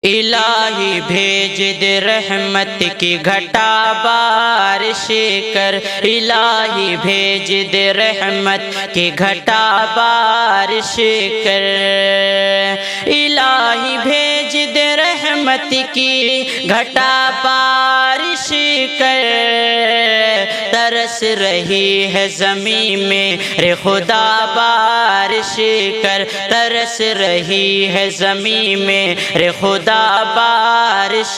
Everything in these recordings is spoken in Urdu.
الہی بھیج دے رحمت کی گھٹا بارش کر، الہی بھیج دے رحمت کی گھٹا بارش کر، الہی بھیج دے رحمت کی گھٹا بارش کر، ترس رہی ہے زمین میں رے خدا بارش کر، ترس رہی ہے زمین میں رے خدا بارش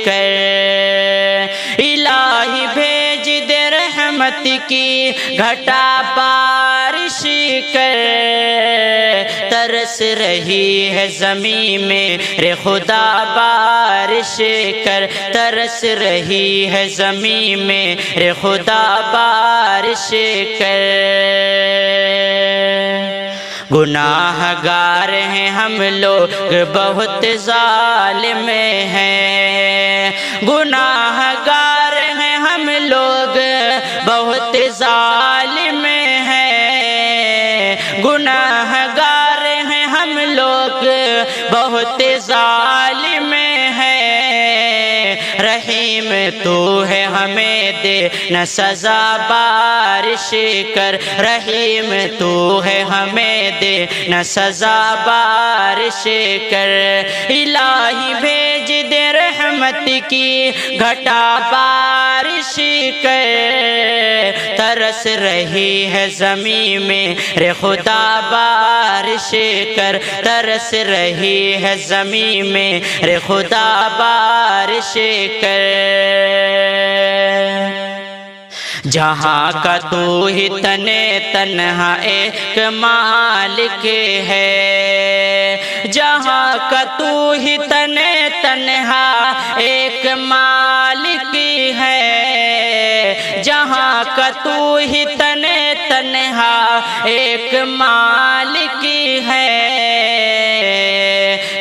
کر، الہی بھیج دے رحمت کی گھٹا بارش کر، ترس رہی ہے زمین میں رے خدا بارش کر، ترس رہی ہے زمین میں رے خدا بارش کر، گناہ گار ہیں ہم لوگ بہت ظالم ہیں، گناہ گار ہیں ہم لوگ بہت ظالم ہیں، گناہ گار ہیں ہم لوگ بہت ظالم ہیں، رحیم تو ہے ہمیں دے نہ سزا بارش کر، رحیم تو ہے ہمیں دے نہ سزا بارش کر، الہی بھیج دے رحمت کی گھٹا بارش کر، ترس رہی ہے زمین میں رے خدا بارش کر، ترس رہی ہے زمین میں رے خدا بارش کر، جہاں کا تو ہی تنہا ایک مالک ہے، جہاں کا تو ہی تنہا ایک مالک ہے، جہاں کا تو ہی تنہا ایک مالک ہے،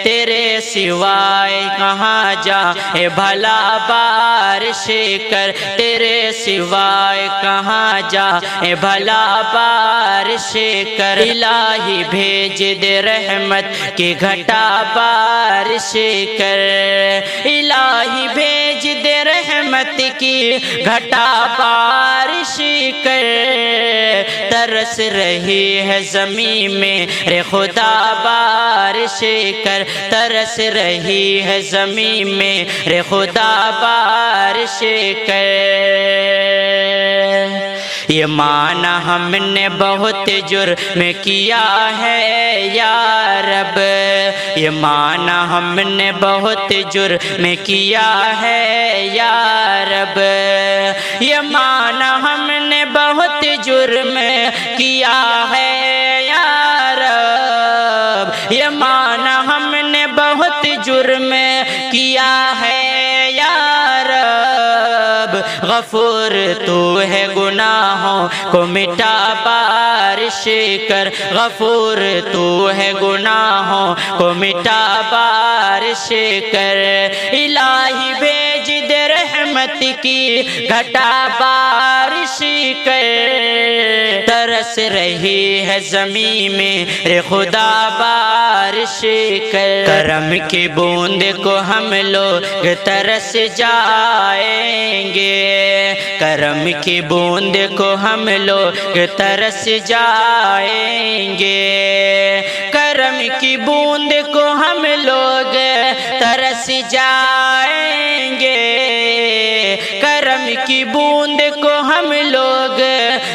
تیرے سوائے کہاں جائے بھلا بارش کر، تیرے سوائے کہاں جائے بھلا بارش کر، الہی بھیج دے رحمت کی گھٹا بارش کر، الہی بھیج دے رحمت کی گھٹا بارش کر، ترس رہی ہے زمین میں رے خدا بارش کر، ترس رہی ہے زمین میں رے خدا بارش کر، یہ مانا ہم نے بہت جرم کیا ہے یا رب، یہ مانا ہم نے بہت جرم کیا ہے یا رب، یہ مانا ہم نے بہت جرم کیا ہے یا رب، یہ مانا ہم نے بہت جرم کیا ہے یا رب، غفور تو ہے گناہوں کو مٹا بارش کر، غفور تو ہے گناہوں کو مٹا بارش کر، الہی بھیج دے رحمت کی گھٹا بارش کر، ترس رہی ہے زمین میں رے خدا بارش کر، کرم کی بوند کو ہم لوگ ترس جائیں گے، کرم کی بوند کو ہم لوگ ترس جائیں گے، کرم کی بوند کو ہم لوگ ترس جائیں گے، کرم کی بوند کو ہم لوگ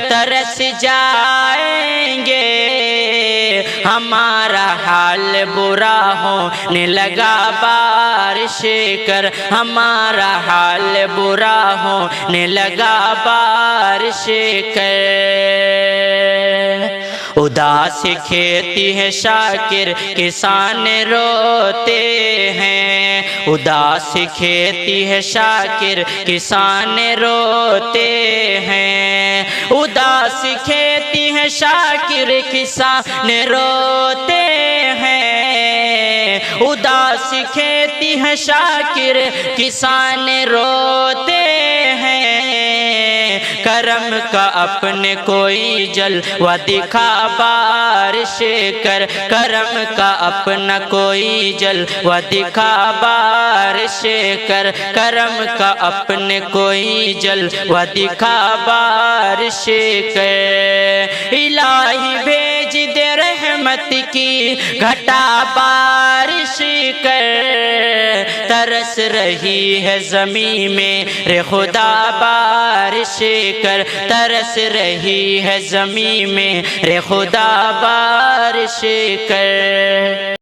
ترس جائیں گے، ہمارا حال برا ہونے لگا بارش کر، ہمارا حال برا ہونے لگا بارش کر، اداس کھیتی ہے شاکر کسان روتے ہیں، اداس کھیتی ہے شاکر کسان روتے ہیں، اداس کھیتی ہے شاکر کسان روتے ہیں، اداس کھیتی ہے شاکر کسان روتے ہیں، کرم کا اپنے کوئی جلوہ دکھا بارش کر کرم کا اپنا کوئی جلوہ دکھا بارش کر کرم کا اپنے کوئی جلوہ دکھا بارش کر الہی بھیج دے رحمت کی گھٹا بارش کر ترس رہی ہے زمین میں رے خدا بارش کر ترس رہی ہے زمین میں رے خدا بارش کر